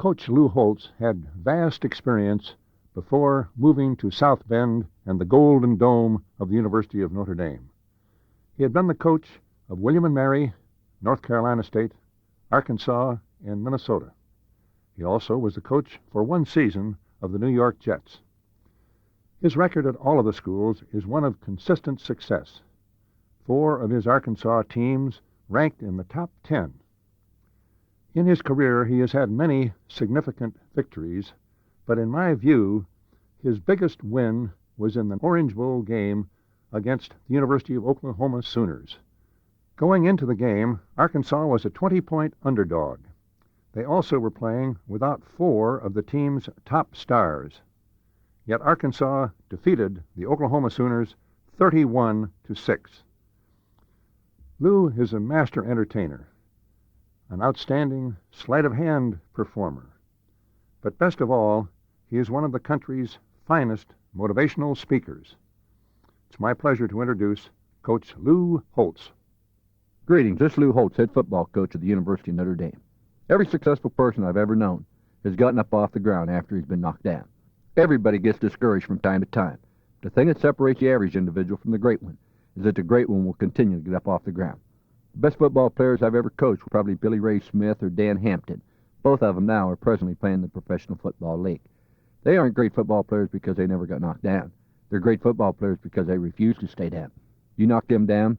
Coach Lou Holtz had vast experience before moving to South Bend and the Golden Dome of the University of Notre Dame. He had been the coach of William & Mary, North Carolina State, Arkansas, and Minnesota. He also was the coach for one season of the New York Jets. His record at all of the schools is one of consistent success. 4 of his Arkansas teams ranked in the top 10. In his career, he has had many significant victories, but in my view, his biggest win was in the Orange Bowl game against the University of Oklahoma Sooners. Going into the game, Arkansas was a 20-point underdog. They also were playing without 4 of the team's top stars. Yet Arkansas defeated the Oklahoma Sooners 31-6. Lou is a master entertainer, an outstanding sleight-of-hand performer. But best of all, he is one of the country's finest motivational speakers. It's my pleasure to introduce Coach Lou Holtz. Greetings, this is Lou Holtz, head football coach at the University of Notre Dame. Every successful person I've ever known has gotten up off the ground after he's been knocked down. Everybody gets discouraged from time to time. The thing that separates the average individual from the great one is that the great one will continue to get up off the ground. The best football players I've ever coached were probably Billy Ray Smith or Dan Hampton. Both of them now are presently playing in the Professional Football League. They aren't great football players because they never got knocked down. They're great football players because they refuse to stay down. You knock them down,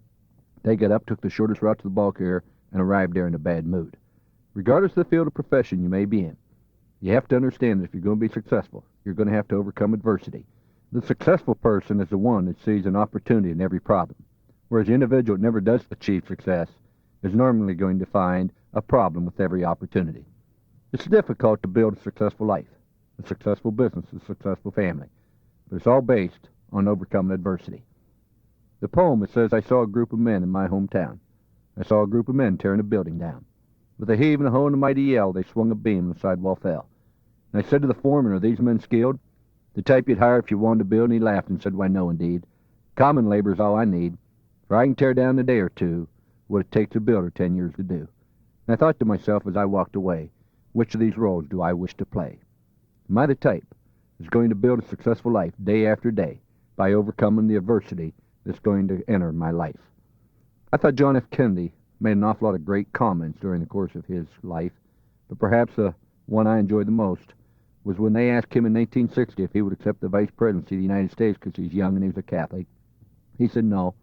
they get up, took the shortest route to the ball carrier, and arrived there in a bad mood. Regardless of the field of profession you may be in, you have to understand that if you're going to be successful, you're going to have to overcome adversity. The successful person is the one that sees an opportunity in every problem, whereas the individual that never does achieve success is normally going to find a problem with every opportunity. It's difficult to build a successful life, a successful business, a successful family, but it's all based on overcoming adversity. The poem, it says, I saw a group of men in my hometown. I saw a group of men tearing a building down. With a heave and a hoe and a mighty yell, they swung a beam and the sidewall fell. And I said to the foreman, are these men skilled? The type you'd hire if you wanted to build? And he laughed and said, why, no, indeed. Common labor is all I need, for I can tear down in a day or two what it takes a builder 10 years to do. And I thought to myself as I walked away, which of these roles do I wish to play? Am I the type that's going to build a successful life day after day by overcoming the adversity that's going to enter my life? I thought John F. Kennedy made an awful lot of great comments during the course of his life, but perhaps the one I enjoyed the most was when they asked him in 1960 if he would accept the vice presidency of the United States because he's young and he was a Catholic. He said no.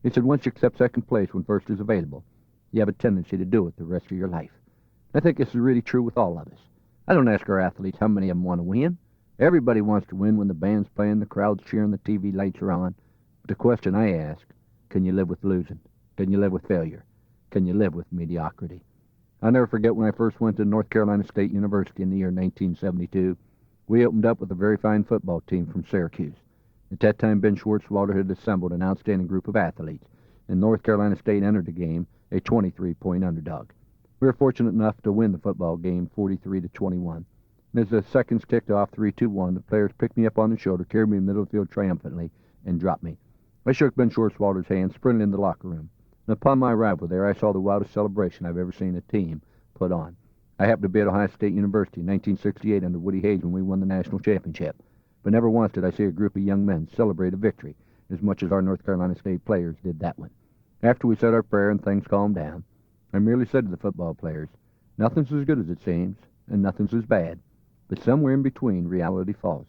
He said once you accept second place when first is available, you have a tendency to do it the rest of your life. I think this is really true with all of us. I don't ask our athletes how many of them want to win. Everybody wants to win when the band's playing, the crowd's cheering, the TV lights are on. But the question I ask, can you live with losing? Can you live with failure? Can you live with mediocrity? I'll never forget when I first went to North Carolina State University in the year 1972. We opened up with a very fine football team from Syracuse. At that time, Ben Schwartzwalder had assembled an outstanding group of athletes, and North Carolina State entered the game a 23-point underdog. We were fortunate enough to win the football game 43-21. And as the seconds ticked off 3-2-1, the players picked me up on the shoulder, carried me in the middle of the field triumphantly, and dropped me. I shook Ben Schwartzwalder's hand, sprinted in the locker room. And upon my arrival there, I saw the wildest celebration I've ever seen a team put on. I happened to be at Ohio State University in 1968 under Woody Hayes when we won the national championship. But never once did I see a group of young men celebrate a victory as much as our North Carolina State players did that one. After we said our prayer and things calmed down, I merely said to the football players, nothing's as good as it seems, and nothing's as bad, but somewhere in between reality falls.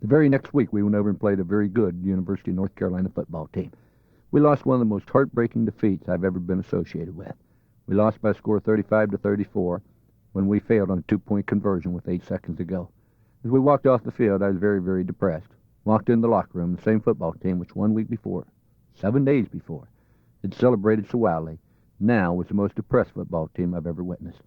The very next week, we went over and played a very good University of North Carolina football team. We lost one of the most heartbreaking defeats I've ever been associated with. We lost by a score of 35-34 when we failed on a 2-point conversion with 8 seconds to go. As we walked off the field, I was very, very depressed. Walked in the locker room, the same football team which 1 week before, 7 days before, had celebrated so wildly, now was the most depressed football team I've ever witnessed.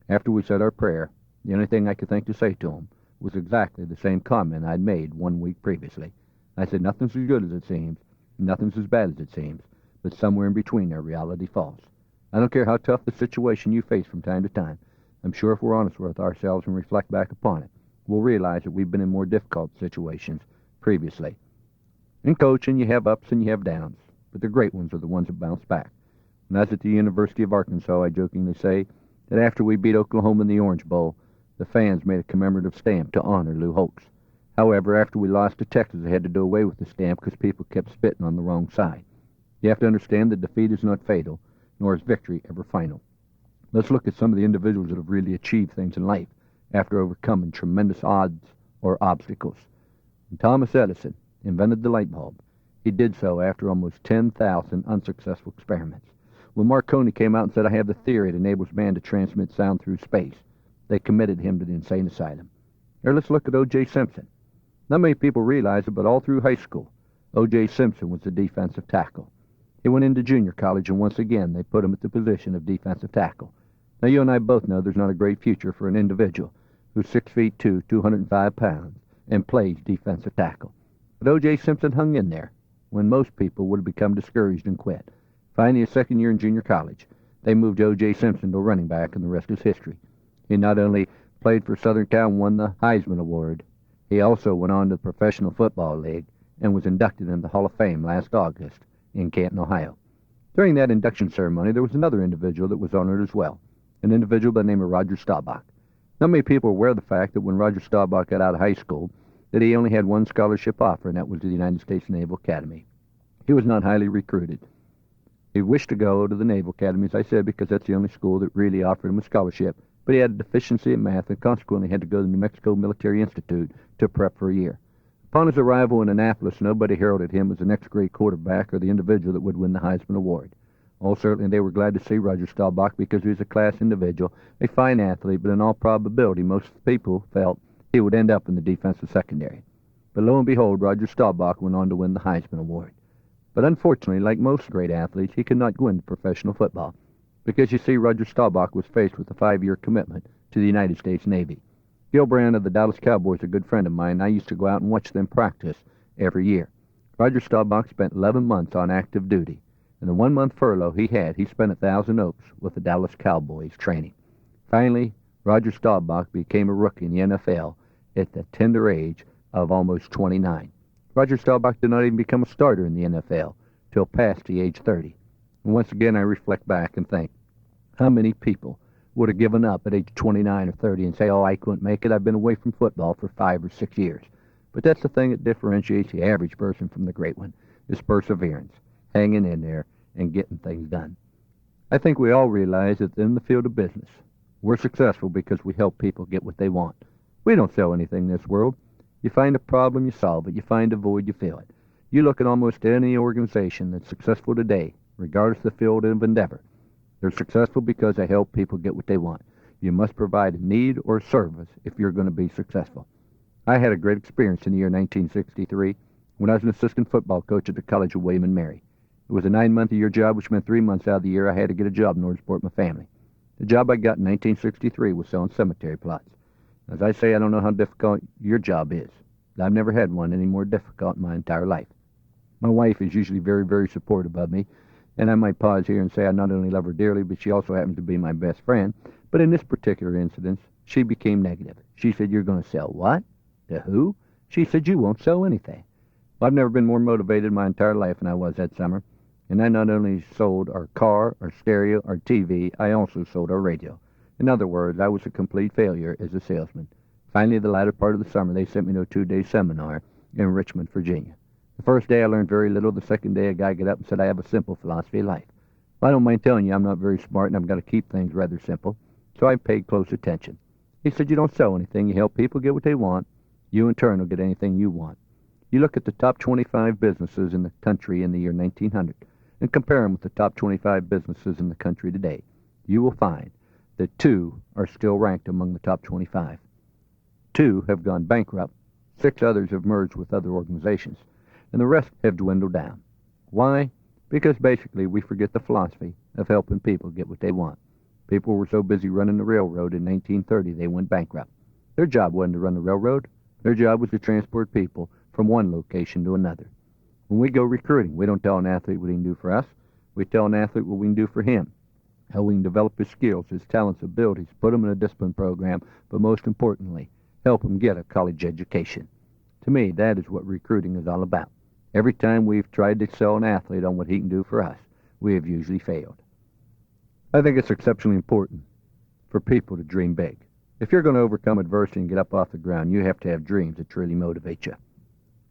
After we said our prayer, the only thing I could think to say to them was exactly the same comment I'd made 1 week previously. I said, nothing's as good as it seems, nothing's as bad as it seems, but somewhere in between there reality falls. I don't care how tough the situation you face from time to time. I'm sure if we're honest with ourselves and reflect back upon it, we'll realize that we've been in more difficult situations previously. In coaching, you have ups and you have downs, but the great ones are the ones that bounce back. And as at the University of Arkansas, I jokingly say that after we beat Oklahoma in the Orange Bowl, The fans made a commemorative stamp to honor Lou Holtz. However, after we lost to Texas, they had to do away with the stamp because people kept spitting on the wrong side. You have to understand that defeat is not fatal, nor is victory ever final. Let's look at some of the individuals that have really achieved things in life after overcoming tremendous odds or obstacles. When Thomas Edison invented the light bulb, he did so after almost 10,000 unsuccessful experiments. When Marconi came out and said, "I have the theory that enables man to transmit sound through space," they committed him to the insane asylum. Or let's look at O.J. Simpson. Not many people realize it, but all through high school, O.J. Simpson was the defensive tackle. He went into junior college, and once again, they put him at the position of defensive tackle. Now, you and I both know there's not a great future for an individual who's 6'2", 205 pounds, and plays defensive tackle. But O.J. Simpson hung in there when most people would have become discouraged and quit. Finally, his second year in junior college, they moved O.J. Simpson to running back, and the rest is history. He not only played for Southern Cal and won the Heisman Award, he also went on to the Professional Football League and was inducted into the Hall of Fame last August in Canton, Ohio. During that induction ceremony, there was another individual that was honored as well, an individual by the name of Roger Staubach. Not many people are aware of the fact that when Roger Staubach got out of high school, that he only had one scholarship offer, and that was to the United States Naval Academy. He was not highly recruited. He wished to go to the Naval Academy, as I said, because that's the only school that really offered him a scholarship, but he had a deficiency in math and consequently had to go to the New Mexico Military Institute to prep for a year. Upon his arrival in Annapolis, nobody heralded him as the next great quarterback or the individual that would win the Heisman Award. All certainly they were glad to see Roger Staubach because he was a class individual, a fine athlete, but in all probability most people felt he would end up in the defensive secondary. But lo and behold, Roger Staubach went on to win the Heisman Award. But unfortunately, like most great athletes, he could not go into professional football because, you see, Roger Staubach was faced with a 5-year commitment to the United States Navy. Gil Brandt of the Dallas Cowboys, a good friend of mine, and I used to go out and watch them practice every year. Roger Staubach spent 11 months on active duty, and the 1-month furlough he spent at Thousand Oaks with the Dallas Cowboys training. Finally, Roger Staubach became a rookie in the NFL at the tender age of almost 29. Roger Staubach did not even become a starter in the NFL till past the age 30. And once again, I reflect back and think, how many people would have given up at age 29 or 30 and say, "Oh, I couldn't make it. I've been away from football for 5 or 6 years." But that's the thing that differentiates the average person from the great one, is perseverance, hanging in there and getting things done. I think we all realize that in the field of business, we're successful because we help people get what they want. We don't sell anything in this world. You find a problem, you solve it. You find a void, you fill it. You look at almost any organization that's successful today, regardless of the field of endeavor. They're successful because they help people get what they want. You must provide a need or service if you're going to be successful. I had a great experience in the year 1963 when I was an assistant football coach at the College of William and Mary. It was a 9-month-a-year job, which meant 3 months out of the year I had to get a job in order to support my family. The job I got in 1963 was selling cemetery plots. As I say, I don't know how difficult your job is. I've never had one any more difficult in my entire life. My wife is usually very, very supportive of me, and I might pause here and say I not only love her dearly, but she also happens to be my best friend. But in this particular incident, she became negative. She said, "You're going to sell what? To who?" She said, "You won't sell anything." Well, I've never been more motivated in my entire life than I was that summer. And I not only sold our car, our stereo, our TV, I also sold our radio. In other words, I was a complete failure as a salesman. Finally, the latter part of the summer, they sent me to a 2-day seminar in Richmond, Virginia. The first day I learned very little. The second day a guy got up and said, "I have a simple philosophy of life." Well, I don't mind telling you I'm not very smart and I've got to keep things rather simple, so I paid close attention. He said, "You don't sell anything. You help people get what they want. You in turn will get anything you want." You look at the top 25 businesses in the country in the year 1900 and compare them with the top 25 businesses in the country today. You will find that 2 are still ranked among the top 25. 2 have gone bankrupt. 6 others have merged with other organizations. And the rest have dwindled down. Why? Because basically we forget the philosophy of helping people get what they want. People were so busy running the railroad in 1930 they went bankrupt. Their job wasn't to run the railroad. Their job was to transport people from one location to another. When we go recruiting, we don't tell an athlete what he can do for us. We tell an athlete what we can do for him, how we can develop his skills, his talents, abilities, put him in a discipline program, but most importantly, help him get a college education. To me, that is what recruiting is all about. Every time we've tried to sell an athlete on what he can do for us, we have usually failed. I think it's exceptionally important for people to dream big. If you're going to overcome adversity and get up off the ground, you have to have dreams that truly motivate you.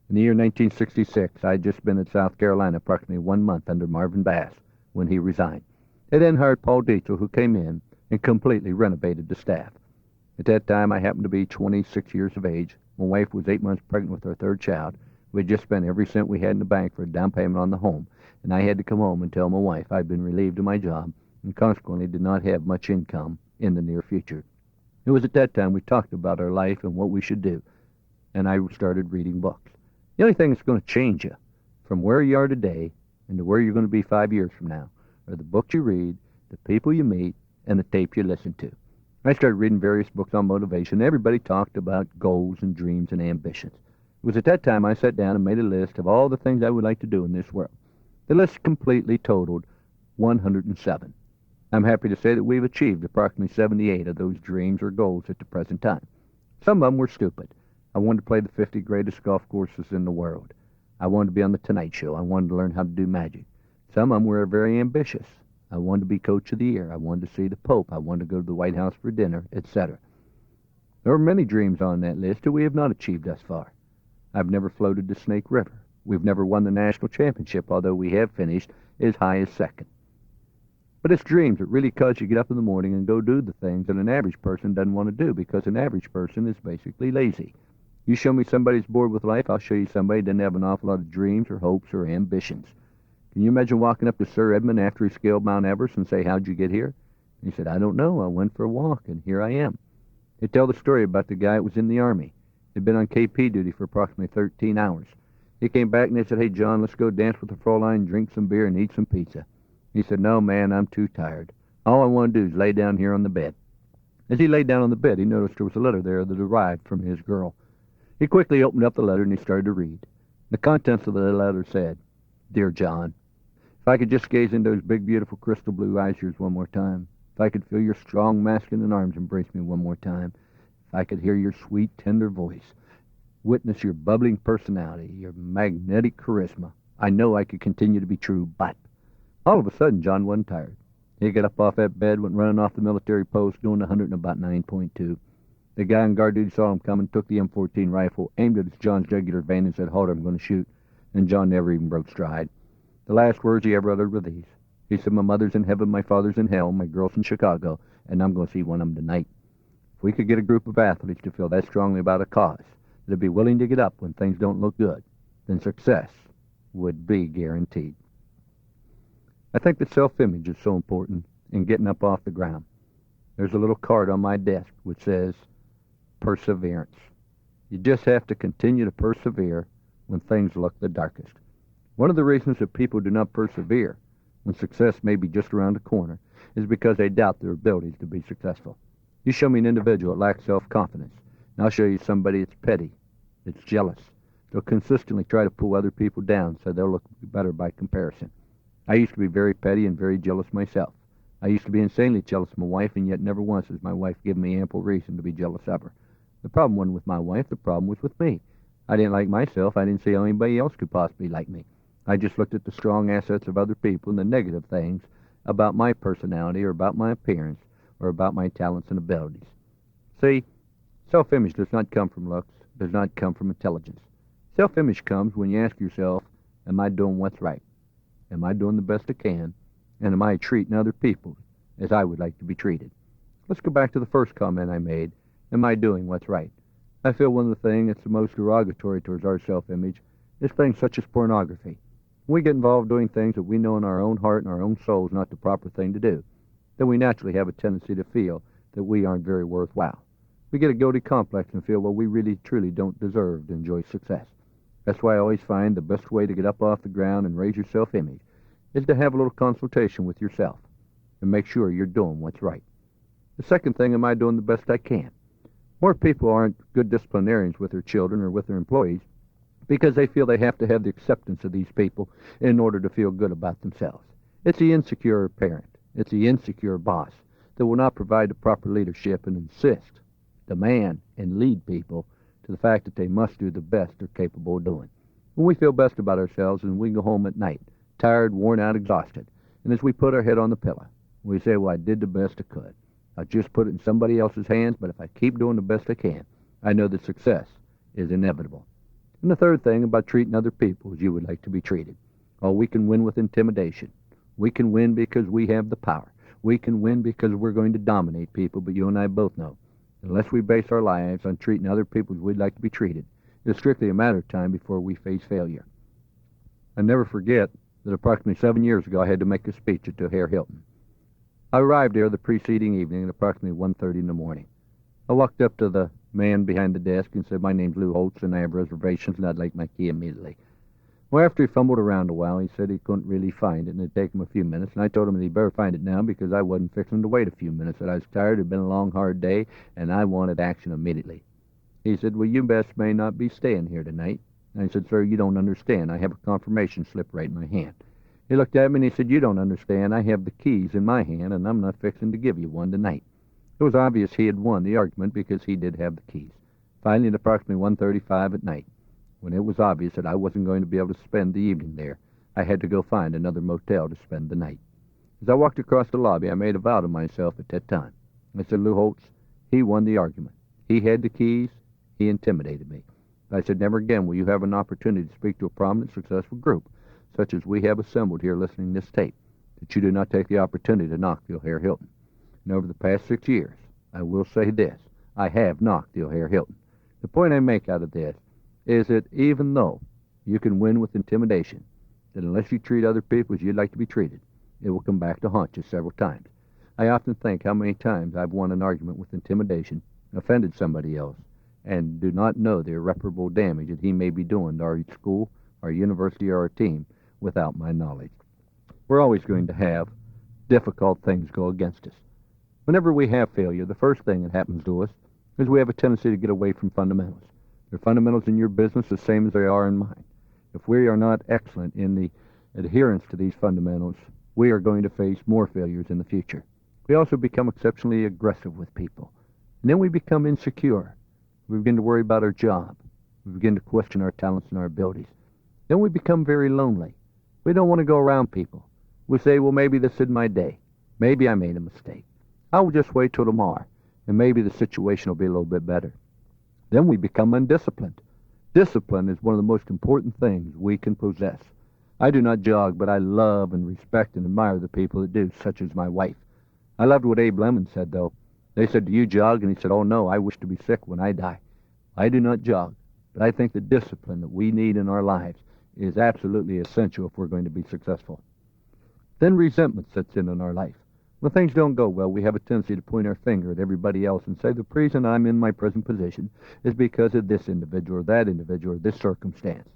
In the year 1966, I had just been in South Carolina approximately 1 month under Marvin Bass when he resigned. They then hired Paul Dietzel, who came in and completely renovated the staff. At that time, I happened to be 26 years of age. My wife was 8 months pregnant with our third child. We had just spent every cent we had in the bank for a down payment on the home, and I had to come home and tell my wife I'd been relieved of my job and consequently did not have much income in the near future. It was at that time we talked about our life and what we should do, and I started reading books. The only thing that's going to change you from where you are today and to where you're going to be 5 years from now are the books you read, the people you meet, and the tape you listen to. I started reading various books on motivation. Everybody talked about goals and dreams and ambitions. It was at that time I sat down and made a list of all the things I would like to do in this world. The list completely totaled 107. I'm happy to say that we've achieved approximately 78 of those dreams or goals at the present time. Some of them were stupid. I wanted to play the 50 greatest golf courses in the world. I wanted to be on the Tonight Show. I wanted to learn how to do magic. Some of them were very ambitious. I wanted to be Coach of the Year. I wanted to see the Pope. I wanted to go to the White House for dinner, etc. There are many dreams on that list that we have not achieved thus far. I've never floated the Snake River. We've never won the national championship, although we have finished as high as second. But it's dreams that really cause you to get up in the morning and go do the things that an average person doesn't want to do, because an average person is basically lazy. You show me somebody who's bored with life, I'll show you somebody who doesn't have an awful lot of dreams or hopes or ambitions. Can you imagine walking up to Sir Edmund after he scaled Mount Everest and say, "How'd you get here?" He said, "I don't know. I went for a walk, and here I am." They tell the story about the guy that was in the Army. He'd been on KP duty for approximately 13 hours. He came back and they said, "Hey, John, let's go dance with the Fräulein, drink some beer, and eat some pizza." He said, "No, man, I'm too tired. All I want to do is lay down here on the bed." As he laid down on the bed, he noticed there was a letter there that arrived from his girl. He quickly opened up the letter and he started to read. The contents of the letter said, "Dear John, if I could just gaze into those big, beautiful, crystal blue eyes of yours one more time, if I could feel your strong, masculine arms embrace me one more time, if I could hear your sweet, tender voice, witness your bubbling personality, your magnetic charisma, I know I could continue to be true, but..." All of a sudden, John wasn't tired. He got up off that bed, went running off the military post, doing 100 in about 9.2. The guy on guard duty saw him coming, took the M14 rifle, aimed at John's jugular vein and said, "Hold it, I'm going to shoot." And John never even broke stride. The last words he ever uttered were these. He said, "My mother's in heaven, my father's in hell, my girl's in Chicago, and I'm going to see one of them tonight." If we could get a group of athletes to feel that strongly about a cause, that'd be willing to get up when things don't look good, then success would be guaranteed. I think that self-image is so important in getting up off the ground. There's a little card on my desk which says, perseverance. You just have to continue to persevere when things look the darkest. One of the reasons that people do not persevere when success may be just around the corner is because they doubt their abilities to be successful. You show me an individual that lacks self-confidence, and I'll show you somebody that's petty, that's jealous. They'll consistently try to pull other people down so they'll look better by comparison. I used to be very petty and very jealous myself. I used to be insanely jealous of my wife, and yet never once has my wife given me ample reason to be jealous of her. The problem wasn't with my wife, the problem was with me. I didn't like myself. I didn't see how anybody else could possibly like me. I just looked at the strong assets of other people and the negative things about my personality or about my appearance or about my talents and abilities. See, self-image does not come from looks, does not come from intelligence. Self-image comes when you ask yourself, am I doing what's right? Am I doing the best I can? And am I treating other people as I would like to be treated? Let's go back to the first comment I made. Am I doing what's right? I feel one of the things that's the most derogatory towards our self-image is things such as pornography. When we get involved doing things that we know in our own heart and our own soul is not the proper thing to do, then we naturally have a tendency to feel that we aren't very worthwhile. We get a guilty complex and feel, well, we really, truly don't deserve to enjoy success. That's why I always find the best way to get up off the ground and raise your self-image is to have a little consultation with yourself and make sure you're doing what's right. The second thing, am I doing the best I can? More people aren't good disciplinarians with their children or with their employees because they feel they have to have the acceptance of these people in order to feel good about themselves. It's the insecure parent, it's the insecure boss that will not provide the proper leadership and insist, demand, and lead people to the fact that they must do the best they're capable of doing. When we feel best about ourselves and we go home at night, tired, worn out, exhausted, and as we put our head on the pillow, we say, well, I did the best I could. I'll just put it in somebody else's hands, but if I keep doing the best I can, I know that success is inevitable. And the third thing about treating other people as you would like to be treated. Oh, we can win with intimidation. We can win because we have the power. We can win because we're going to dominate people, but you and I both know, unless we base our lives on treating other people as we'd like to be treated, it's strictly a matter of time before we face failure. I never forget that approximately 7 years ago I had to make a speech at O'Hare Hilton. I arrived there the preceding evening at approximately 1:30 in the morning. I walked up to the man behind the desk and said, "My name's Lou Holtz, and I have reservations, and I'd like my key immediately." Well, after he fumbled around a while, he said he couldn't really find it, and it'd take him a few minutes, and I told him that he'd better find it now because I wasn't fixing to wait a few minutes, that I was tired, it had been a long, hard day, and I wanted action immediately. He said, "Well, you best may not be staying here tonight." And I said, "Sir, you don't understand. I have a confirmation slip right in my hand." He looked at me and he said, "You don't understand. I have the keys in my hand, and I'm not fixing to give you one tonight." It was obvious he had won the argument because he did have the keys. Finally, at approximately 1:35 at night, when it was obvious that I wasn't going to be able to spend the evening there, I had to go find another motel to spend the night. As I walked across the lobby, I made a vow to myself at that time. I said, "Lou Holtz, he won the argument. He had the keys. He intimidated me." I said, "Never again will you have an opportunity to speak to a prominent, successful group, such as we have assembled here listening to this tape, that you do not take the opportunity to knock the O'Hare Hilton." And over the past 6 years, I will say this, I have knocked the O'Hare Hilton. The point I make out of this is that even though you can win with intimidation, that unless you treat other people as you'd like to be treated, it will come back to haunt you several times. I often think how many times I've won an argument with intimidation, offended somebody else, and do not know the irreparable damage that he may be doing to our school, our university, or our team without my knowledge. We're always going to have difficult things go against us. Whenever we have failure, the first thing that happens to us is we have a tendency to get away from fundamentals. There are fundamentals in your business the same as they are in mine. If we are not excellent in the adherence to these fundamentals, we are going to face more failures in the future. We also become exceptionally aggressive with people. And then we become insecure. We begin to worry about our job. We begin to question our talents and our abilities. Then we become very lonely. We don't want to go around people. We say, well, maybe this isn't my day. Maybe I made a mistake. I will just wait till tomorrow, and maybe the situation will be a little bit better. Then we become undisciplined. Discipline is one of the most important things we can possess. I do not jog, but I love and respect and admire the people that do, such as my wife. I loved what Abe Lemon said, though. They said, "Do you jog?" And he said, "Oh, no, I wish to be sick when I die." I do not jog, but I think the discipline that we need in our lives is absolutely essential if we're going to be successful. Then resentment sets in our life. When things don't go well, we have a tendency to point our finger at everybody else and say, the reason I'm in my present position is because of this individual or that individual or this circumstance.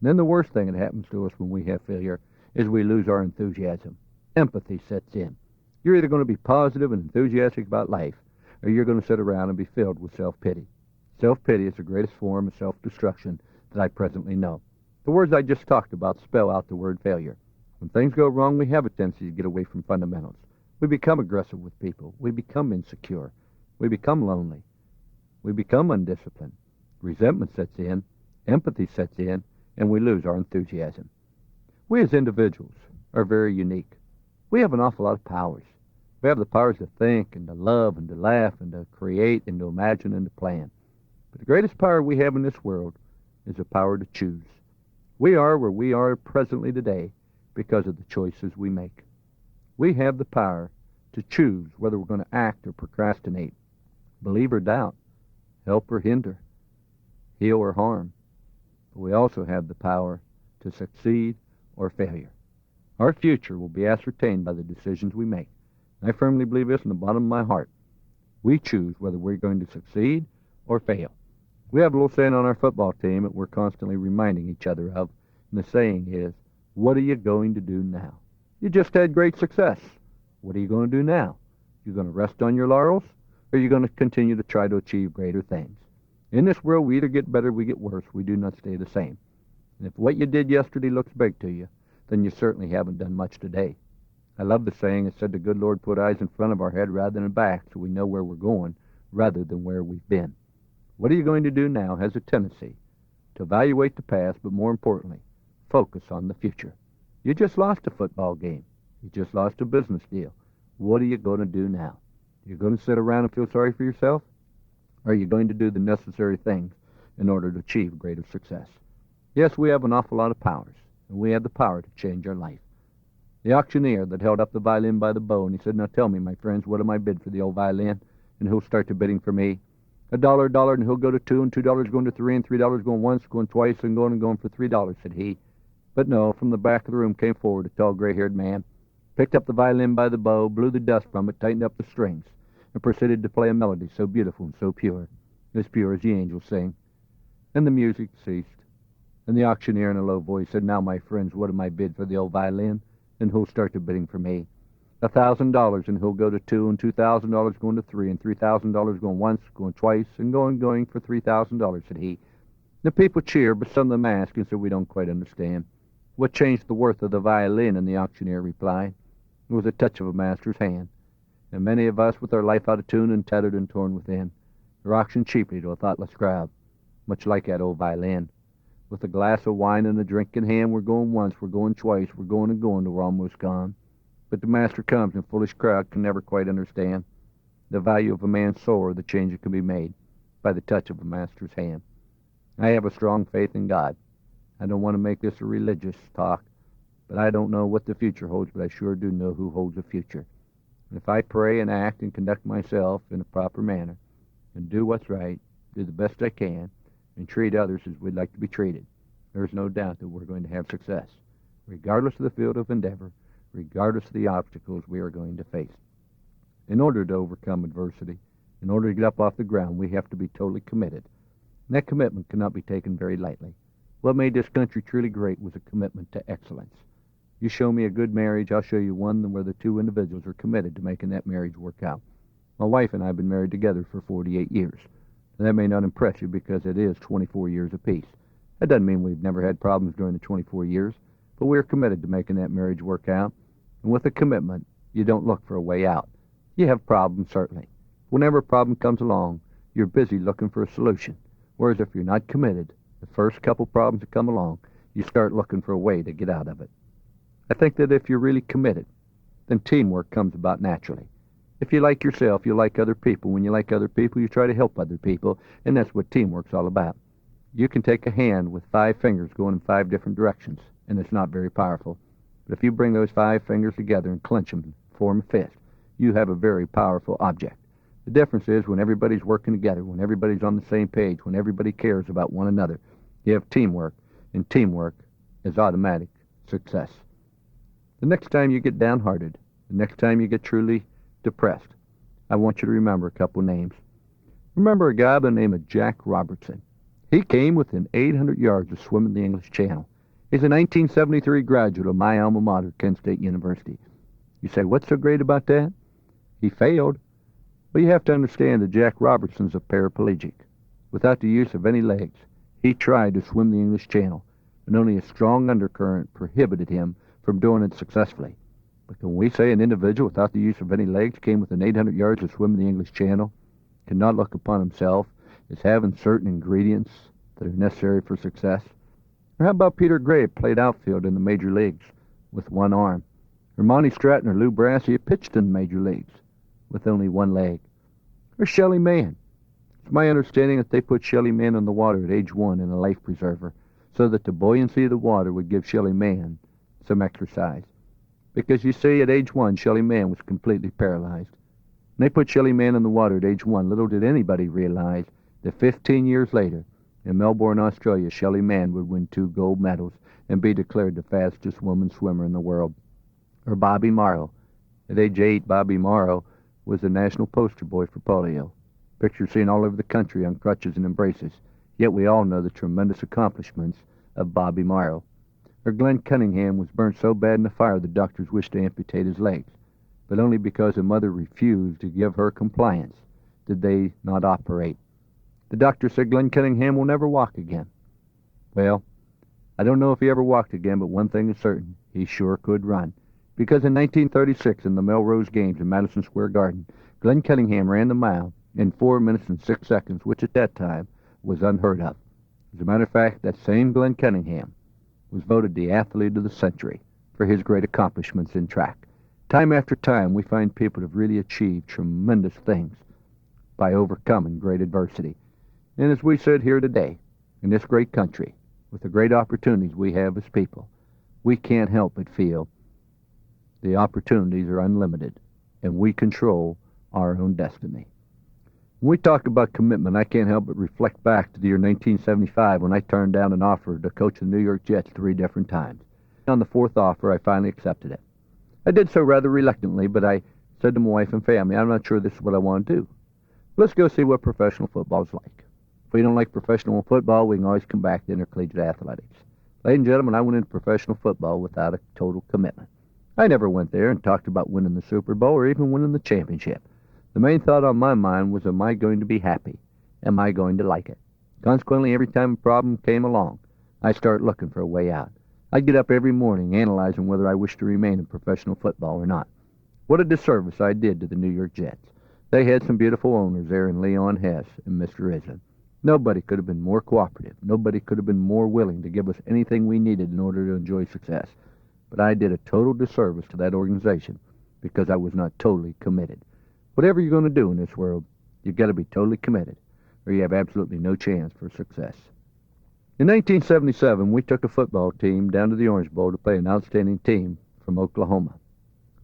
And then the worst thing that happens to us when we have failure is we lose our enthusiasm. Empathy sets in. You're either going to be positive and enthusiastic about life, or you're going to sit around and be filled with self-pity. Self-pity is the greatest form of self-destruction that I presently know. The words I just talked about spell out the word failure. When things go wrong, we have a tendency to get away from fundamentals. We become aggressive with people. We become insecure. We become lonely. We become undisciplined. Resentment sets in. Empathy sets in. And we lose our enthusiasm. We as individuals are very unique. We have an awful lot of powers. We have the powers to think and to love and to laugh and to create and to imagine and to plan. But the greatest power we have in this world is the power to choose. We are where we are presently today because of the choices we make. We have the power to choose whether we're going to act or procrastinate, believe or doubt, help or hinder, heal or harm. But we also have the power to succeed or failure. Our future will be ascertained by the decisions we make. I firmly believe this in the bottom of my heart. We choose whether we're going to succeed or fail. We have a little saying on our football team that we're constantly reminding each other of, and the saying is, what are you going to do now? You just had great success. What are you going to do now? You're going to rest on your laurels, or you're going to continue to try to achieve greater things? In this world, we either get better or we get worse. We do not stay the same. And if what you did yesterday looks big to you, then you certainly haven't done much today. I love the saying that said the good Lord put eyes in front of our head rather than in back, so we know where we're going rather than where we've been. What are you going to do now has a tendency to evaluate the past, but more importantly, focus on the future. You just lost a football game. You just lost a business deal. What are you going to do now? You're going to sit around and feel sorry for yourself? Or are you going to do the necessary things in order to achieve greater success? Yes, we have an awful lot of powers, and we have the power to change our life. The auctioneer that held up the violin by the bow, and he said, "Now tell me, my friends, what am I bid for the old violin?" And who'll start to bidding for me? A dollar, and he'll go to $2, and $2 going to $3, and $3 going once, going twice, and going for $3, said he. But no, from the back of the room came forward a tall, gray-haired man, picked up the violin by the bow, blew the dust from it, tightened up the strings, and proceeded to play a melody so beautiful and so pure as the angels sing. And the music ceased, and the auctioneer in a low voice said, "Now, my friends, what am I bid for the old violin?" And who'll start to bidding for me? $1,000, and who'll go to $2, and $2,000 going to $3, and $3,000 going once, going twice, and going for $3,000, said he. The people cheered, but some of them asked and said, "We don't quite understand. What changed the worth of the violin?" And the auctioneer replied, "It was a touch of a master's hand. And many of us, with our life out of tune and tattered and torn within, are auctioned cheaply to a thoughtless crowd, much like that old violin. With a glass of wine and a drink in hand, we're going once, we're going twice, we're going and going till we're almost gone. But the master comes, and foolish crowd can never quite understand the value of a man's soul or the change that can be made by the touch of a master's hand. I have a strong faith in God. I don't want to make this a religious talk, but I don't know what the future holds, but I sure do know who holds the future. And if I pray and act and conduct myself in a proper manner, and do what's right, do the best I can, and treat others as we'd like to be treated, there's no doubt that we're going to have success, regardless of the field of endeavor, regardless of the obstacles we are going to face. In order to overcome adversity, in order to get up off the ground, we have to be totally committed. And that commitment cannot be taken very lightly. What made this country truly great was a commitment to excellence. You show me a good marriage, I'll show you one where the two individuals are committed to making that marriage work out. My wife and I have been married together for 48 years. And that may not impress you because it is 24 years apiece. That doesn't mean we've never had problems during the 24 years, but we're committed to making that marriage work out. And with a commitment, you don't look for a way out. You have problems, certainly. Whenever a problem comes along, you're busy looking for a solution. Whereas if you're not committed, the first couple problems that come along, you start looking for a way to get out of it. I think that if you're really committed, then teamwork comes about naturally. If you like yourself, you like other people. When you like other people, you try to help other people, and that's what teamwork's all about. You can take a hand with 5 fingers going in 5 different directions, and it's not very powerful. But if you bring those 5 fingers together and clench them and form a fist, you have a very powerful object. The difference is when everybody's working together, when everybody's on the same page, when everybody cares about one another, you have teamwork, and teamwork is automatic success. The next time you get downhearted, the next time you get truly depressed, I want you to remember a couple names. Remember a guy by the name of Jack Robertson. He came within 800 yards of swimming the English Channel. He's a 1973 graduate of my alma mater, Kent State University. You say, what's so great about that? He failed. But you have to understand that Jack Robertson's a paraplegic. Without the use of any legs, he tried to swim the English Channel, and only a strong undercurrent prohibited him from doing it successfully. But when we say an individual without the use of any legs came within 800 yards of swimming the English Channel, cannot look upon himself as having certain ingredients that are necessary for success? Or how about Peter Gray, played outfield in the major leagues with one arm? Or Monty Stratton or Lou Brassie pitched in the major leagues with only one leg? Or Shelly Manne. It's my understanding that they put Shelly Manne in the water at age 1 in a life preserver so that the buoyancy of the water would give Shelly Manne some exercise. Because you see, at age 1, Shelly Manne was completely paralyzed. When they put Shelly Manne in the water at age 1, little did anybody realize that 15 years later, in Melbourne, Australia, Shelly Manne would win 2 gold medals and be declared the fastest woman swimmer in the world. Or Bobby Morrow. At age 8, Bobby Morrow was the national poster boy for polio. Pictures seen all over the country on crutches and in braces. Yet we all know the tremendous accomplishments of Bobby Morrow. Or Glenn Cunningham was burned so bad in the fire the doctors wished to amputate his legs. But only because his mother refused to give her compliance did they not operate. The doctor said Glenn Cunningham will never walk again. Well, I don't know if he ever walked again, but one thing is certain, he sure could run. Because in 1936, in the Melrose Games in Madison Square Garden, Glenn Cunningham ran the mile in 4 minutes and 6 seconds, which at that time was unheard of. As a matter of fact, that same Glenn Cunningham was voted the athlete of the century for his great accomplishments in track. Time after time, we find people that have really achieved tremendous things by overcoming great adversity. And as we sit here today, in this great country, with the great opportunities we have as people, we can't help but feel the opportunities are unlimited, and we control our own destiny. When we talk about commitment, I can't help but reflect back to the year 1975 when I turned down an offer to coach the New York Jets 3 different times. On the 4th offer, I finally accepted it. I did so rather reluctantly, but I said to my wife and family, I'm not sure this is what I want to do. Let's go see what professional football is like. If we don't like professional football, we can always come back to intercollegiate athletics. Ladies and gentlemen, I went into professional football without a total commitment. I never went there and talked about winning the Super Bowl or even winning the championship. The main thought on my mind was, am I going to be happy? Am I going to like it? Consequently, every time a problem came along, I started looking for a way out. I'd get up every morning analyzing whether I wished to remain in professional football or not. What a disservice I did to the New York Jets. They had some beautiful owners there in Leon Hess and Mr. Islin. Nobody could have been more cooperative. Nobody could have been more willing to give us anything we needed in order to enjoy success. But I did a total disservice to that organization because I was not totally committed. Whatever you're going to do in this world, you've got to be totally committed, or you have absolutely no chance for success. In 1977, we took a football team down to the Orange Bowl to play an outstanding team from Oklahoma.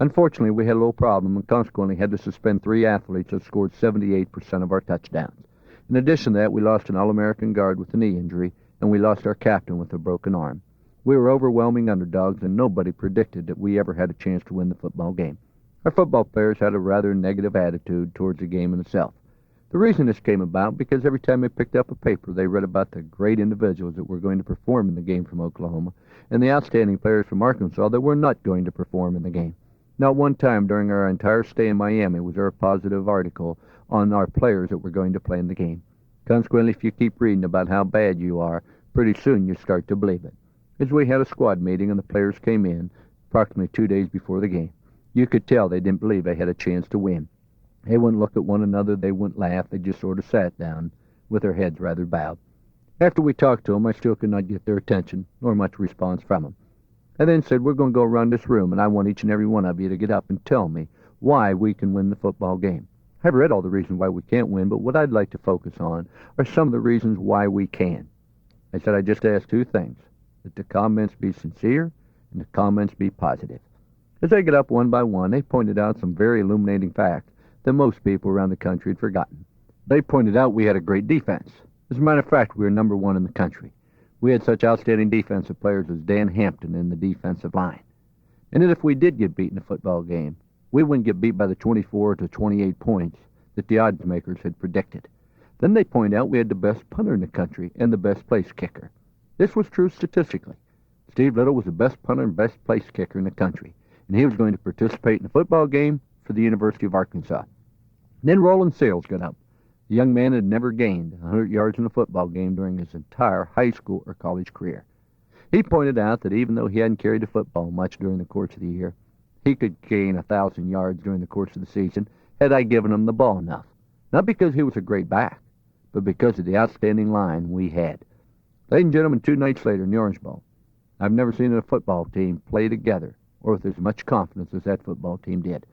Unfortunately, we had a little problem and consequently had to suspend 3 athletes that scored 78% of our touchdowns. In addition to that, we lost an All-American guard with a knee injury, and we lost our captain with a broken arm. We were overwhelming underdogs, and nobody predicted that we ever had a chance to win the football game. Our football players had a rather negative attitude towards the game in itself. The reason this came about because every time they picked up a paper, they read about the great individuals that were going to perform in the game from Oklahoma and the outstanding players from Arkansas that were not going to perform in the game. Not one time during our entire stay in Miami was there a positive article on our players that were going to play in the game. Consequently, if you keep reading about how bad you are, pretty soon you start to believe it. As we had a squad meeting and the players came in approximately 2 days before the game, you could tell they didn't believe they had a chance to win. They wouldn't look at one another, they wouldn't laugh, they just sort of sat down with their heads rather bowed. After we talked to them, I still could not get their attention, nor much response from them. I then said, we're going to go around this room, and I want each and every one of you to get up and tell me why we can win the football game. I've read all the reasons why we can't win, but what I'd like to focus on are some of the reasons why we can. I said I just asked 2 things, that the comments be sincere and the comments be positive. As they got up one by one, they pointed out some very illuminating facts that most people around the country had forgotten. They pointed out we had a great defense. As a matter of fact, we were number 1 in the country. We had such outstanding defensive players as Dan Hampton in the defensive line. And that if we did get beat in a football game, we wouldn't get beat by the 24 to 28 points that the odds makers had predicted. Then they point out we had the best punter in the country and the best place kicker. This was true statistically. Steve Little was the best punter and best place kicker in the country, and he was going to participate in a football game for the University of Arkansas. Then Roland Sales got up. The young man had never gained 100 yards in a football game during his entire high school or college career. He pointed out that even though he hadn't carried the football much during the course of the year, he could gain 1,000 yards during the course of the season had I given him the ball enough. Not because he was a great back, but because of the outstanding line we had. Ladies and gentlemen, 2 nights later in the Orange Bowl, I've never seen a football team play together or with as much confidence as that football team did.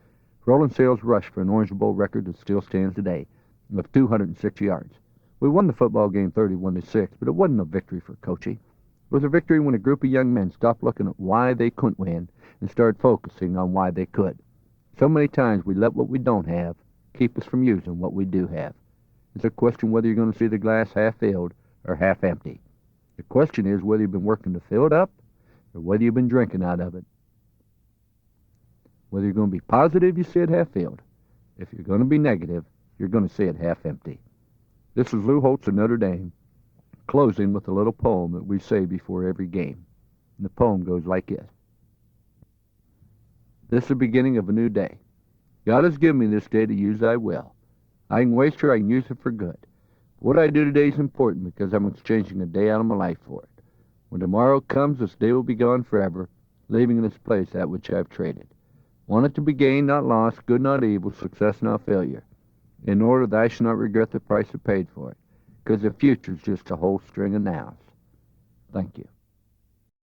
Roland Sales rushed for an Orange Bowl record that still stands today of 206 yards. We won the football game 31-6, but it wasn't a victory for Coachy. It was a victory when a group of young men stopped looking at why they couldn't win and started focusing on why they could. So many times we let what we don't have keep us from using what we do have. It's a question whether you're going to see the glass half filled or half empty. The question is whether you've been working to fill it up or whether you've been drinking out of it. Whether you're going to be positive, you see it half filled. If you're going to be negative, you're going to see it half empty. This is Lou Holtz of Notre Dame, closing with a little poem that we say before every game. And the poem goes like this. This is the beginning of a new day. God has given me this day to use I will. I can waste her, I can use it for good. What I do today is important because I'm exchanging a day out of my life for it. When tomorrow comes, this day will be gone forever, leaving in its place that which I've traded. Want it to be gain, not loss, good, not evil, success, not failure, in order that I shall not regret the price I paid for it, because the future's just a whole string of nows. Thank you.